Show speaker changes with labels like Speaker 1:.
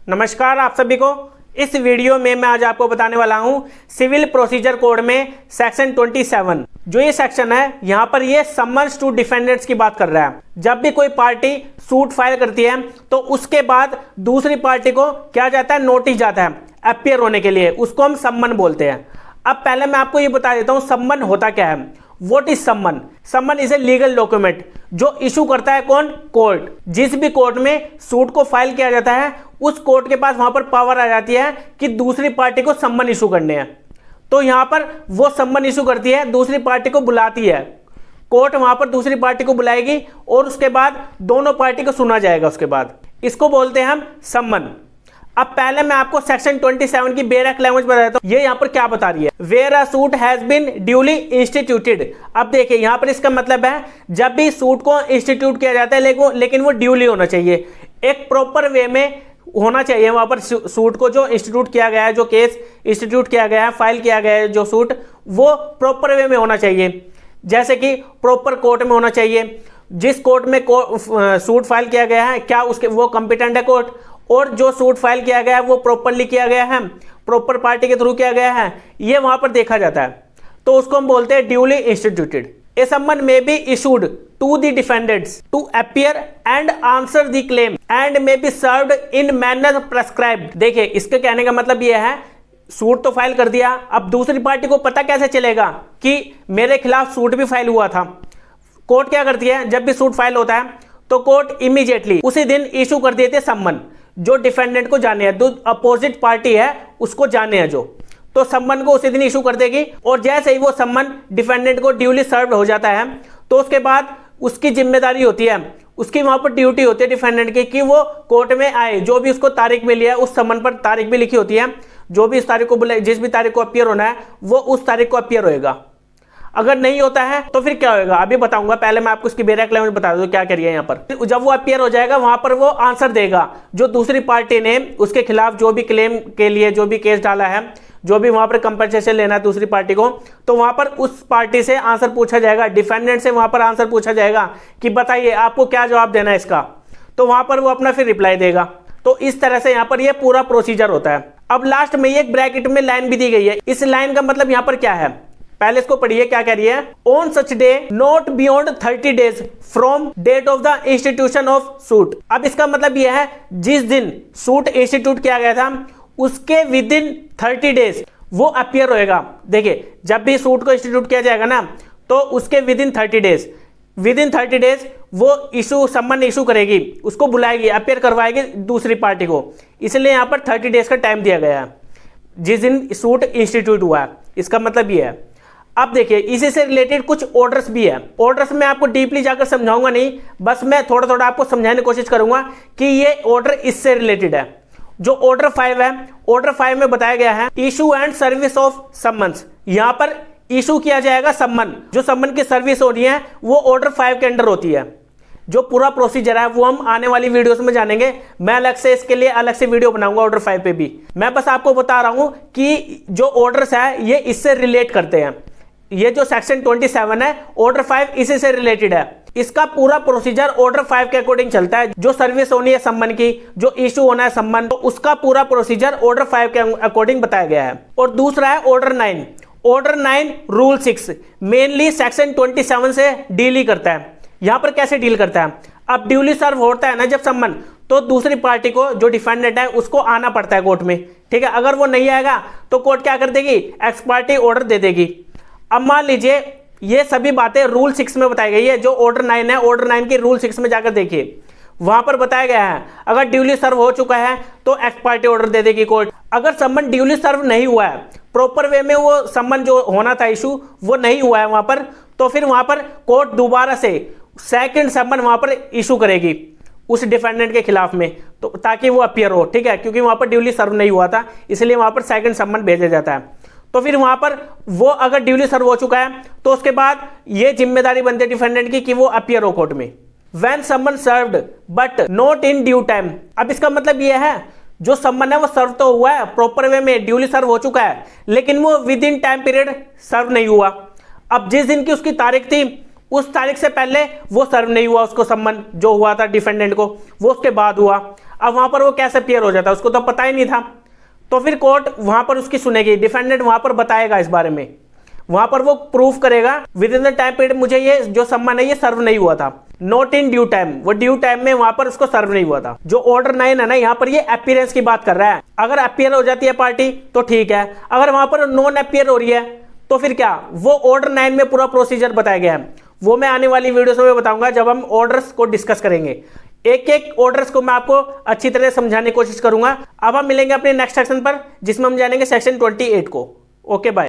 Speaker 1: नमस्कार आप सभी को। इस वीडियो में मैं आज आपको बताने वाला हूं सिविल प्रोसीजर कोड में सेक्शन 27। जो ये सेक्शन है यहाँ पर ये समन्स टू डिफेंडेंट्स की बात कर रहा है। जब भी कोई पार्टी सूट फाइल करती है तो उसके बाद दूसरी पार्टी को क्या जाता है, नोटिस जाता है अपीयर होने के लिए, उसको हम सम्मन बोलते हैं। अब पहले मैं आपको ये बता देता हूँ सम्मन होता क्या है। What is सम्मन? सम्मन इज ए लीगल डॉक्यूमेंट जो इशू करता है कौन? कोर्ट। जिस भी कोर्ट में सूट को फाइल किया जाता है उस कोर्ट के पास वहां पर पावर आ जाती है कि दूसरी पार्टी को सम्मन इशू करने हैं। तो यहां पर वो सम्मन इशू करती है, दूसरी पार्टी को बुलाती है कोर्ट, वहां पर दूसरी पार्टी को बुलाएगी और उसके बाद दोनों पार्टी को सुना जाएगा। उसके बाद इसको बोलते हैं हम सम्मन। अब पहले मैं आपको सेक्शन 27 की बेरक लैंग्वेज बता देता हूं। ये यहाँ पर क्या बता रही है, where a suit has been duly instituted. अब देखिए यहाँ पर इसका मतलब है जब भी सूट को इंस्टीट्यूट किया जाता है लेकिन वो ड्यूली होना चाहिए, एक प्रॉपर वे में होना चाहिए। वहां पर सूट को जो इंस्टीट्यूट किया गया है, जो केस इंस्टीट्यूट किया गया है, फाइल किया गया है जो सूट, वो प्रॉपर वे में होना चाहिए। जैसे कि प्रॉपर कोर्ट में होना चाहिए। जिस कोर्ट में सूट फाइल किया गया है क्या उसके वो कॉम्पिटेंट है कोर्ट, और जो सूट फाइल किया गया है वो प्रॉपरली किया गया है, प्रॉपर पार्टी के थ्रू किया गया है, ये वहां पर देखा जाता है। तो उसको हम बोलते हैं duly instituted. A summons may be issued to the defendants to appear and answer the claim and may be served in manner prescribed. देखिए इसके कहने का मतलब यह है, सूट तो फाइल कर दिया, अब दूसरी पार्टी को पता कैसे चलेगा कि मेरे खिलाफ सूट भी फाइल हुआ था। कोर्ट क्या करती है, जब भी सूट फाइल होता है तो कोर्ट इमीडिएटली उसी दिन इशू कर देते सम्मन, जो डिफेंडेंट को जाने हैं, जो अपोजिट पार्टी है उसको जाने हैं जो, तो सम्मन को उसी दिन इशू कर देगी। और जैसे ही वो सम्मन डिफेंडेंट को ड्यूली सर्व्ड हो जाता है तो उसके बाद उसकी जिम्मेदारी होती है, उसकी वहां पर ड्यूटी होती है डिफेंडेंट की कि वो कोर्ट में आए। जो भी उसको तारीख मिली है उस सम्मन पर तारीख भी लिखी होती है, जो भी इस तारीख को बुलाए, जिस भी तारीख को अपीयर होना है वो उस तारीख को अपीयर होएगा। अगर नहीं होता है तो फिर क्या होगा अभी बताऊंगा। पहले मैं आपको इसकी बेरक लैंग्वेज बता दूं क्या करिए यहाँ पर। जब वो अपीयर हो जाएगा वहां पर वो आंसर देगा, जो दूसरी पार्टी ने उसके खिलाफ जो भी क्लेम के लिए जो भी केस डाला है, जो भी वहां पर कंपनसेशन लेना है दूसरी पार्टी को, तो वहां पर उस पार्टी से आंसर पूछा जाएगा, डिफेंडेंट से वहां पर आंसर पूछा जाएगा कि बताइए आपको क्या जवाब देना है इसका, तो वहां पर वो अपना फिर रिप्लाई देगा। तो इस तरह से यहाँ पर ये पूरा प्रोसीजर होता है। अब लास्ट में ये एक ब्रैकेट में लाइन भी दी गई है। इस लाइन का मतलब यहाँ पर क्या है, पहले इसको पढ़िए क्या कह रही है। On such day not beyond 30 days from date of the institution of suit. अब इसका मतलब यह है जिस दिन सूट इंस्टीट्यूट किया गया था उसके विद इन 30 डेज वो अपीयर होएगा। देखिए जब भी सूट को इंस्टीट्यूट किया जाएगा ना तो उसके विद इन 30 डेज वो इशू सम्मन इशू करेगी, उसको बुलाएगी, अपीयर करवाएगी दूसरी पार्टी को। इसलिए यहां पर 30 डेज का टाइम दिया गया है जिस दिन सूट इंस्टीट्यूट हुआ है। इसका मतलब यह है। अब देखिए इसी से रिलेटेड कुछ ऑर्डर्स भी है। ऑर्डर्स में आपको डीपली जाकर समझाऊंगा नहीं, बस मैं थोड़ा थोड़ा आपको समझाने की कोशिश करूंगा कि ये ऑर्डर इससे रिलेटेड है। जो ऑर्डर 5 है, ऑर्डर 5 में बताया गया है issue and service of summons. यहां पर इशू किया जाएगा सम्मन, जो सम्मन की सर्विस हो रही है वो ऑर्डर 5 के अंडर होती है। जो पूरा प्रोसीजर है वो हम आने वाली वीडियोस में जानेंगे। मैं अलग से इसके लिए अलग से वीडियो बनाऊंगा ऑर्डर 5 पे भी। मैं बस आपको बता रहा हूं कि जो ऑर्डर्स है ये इससे रिलेट करते हैं। ये जो सेक्शन 27 है ऑर्डर 5 इसी से रिलेटेड है। इसका पूरा प्रोसीजर ऑर्डर 5 के अकॉर्डिंग चलता है। जो सर्विस होनी है सम्मन की, जो इशू होना है सम्मन, तो उसका पूरा प्रोसीजर ऑर्डर 5 के अकॉर्डिंग बताया गया है। और दूसरा है order 9। Order 9 rule 6 mainly section 27 से डील ही करता है। यहां पर कैसे डील करता है, अब ड्यूली सर्व होता है ना जब सम्मन, तो दूसरी पार्टी को जो डिफेंडेंट है उसको आना पड़ता है कोर्ट में, ठीक है। अगर वो नहीं आएगा तो कोर्ट क्या कर देगी, एक्स पार्टी ऑर्डर दे देगी। अब मान लीजिए ये सभी बातें रूल 6 में बताई गई है। जो ऑर्डर 9 है, ऑर्डर 9 की रूल 6 में जाकर देखिए, वहां पर बताया गया है अगर ड्यूली सर्व हो चुका है तो एक्स पार्टी ऑर्डर दे देगी कोर्ट। अगर सम्मन ड्यूली सर्व नहीं हुआ है, प्रॉपर वे में वो सम्मन जो होना था इशू वो नहीं हुआ है वहां पर, तो फिर वहां पर कोर्ट दोबारा से सेकंड सम्मन वहां पर इशू करेगी उस डिफेंडेंट के खिलाफ में, तो ताकि वो अपीयर हो, ठीक है, क्योंकि वहां पर ड्यूली सर्व नहीं हुआ था इसलिए वहां पर सेकंड सम्मन भेजा जाता है। तो फिर वहां पर वो अगर ड्यूली सर्व हो चुका है तो उसके बाद ये जिम्मेदारी बनती है डिफेंडेंट की कि वो अपीयर हो कोर्ट में। व्हेन सम्मन served but not in due time. अब इसका मतलब ये है जो सम्मन है वो सर्व तो हुआ है, प्रॉपर वे में ड्यूली सर्व हो चुका है, लेकिन वो within time period serve नहीं हुआ। अब जिस दिन की उसकी तारीख थी उस तारीख से पहले वो सर्व नहीं हुआ, उसको सम्मन जो हुआ था डिफेंडेंट को वो उसके बाद हुआ। अब वहां पर वो कैसे अपीयर हो जाता है, उसको तो पता ही नहीं था। तो फिर कोर्ट वहां पर उसकी सुनेगी, डिफेंडेंट वहां पर बताएगा इस बारे में, वहां पर वो प्रूफ करेगा with in the time period मुझे ये जो सम्मन है ये सर्व नहीं हुआ था, नॉट इन ड्यू टाइम, वो ड्यू टाइम में वहां पर उसको सर्व नहीं हुआ था। जो ऑर्डर 9 है ना, यहाँ पर ये अपीयरेंस की बात कर रहा है। अगर अपीयर हो जाती है पार्टी तो ठीक है, अगर वहां पर नॉन अपीयर हो रही है तो फिर क्या, वो ऑर्डर 9 में पूरा प्रोसीजर बताया गया है, वो मैं आने वाली वीडियोस में बताऊंगा जब हम ऑर्डर्स को डिस्कस करेंगे। एक एक ऑर्डर्स को मैं आपको अच्छी तरह समझाने की कोशिश करूंगा। अब हम मिलेंगे अपने नेक्स्ट सेक्शन पर जिसमें हम जानेंगे सेक्शन 28 को। Okay bye.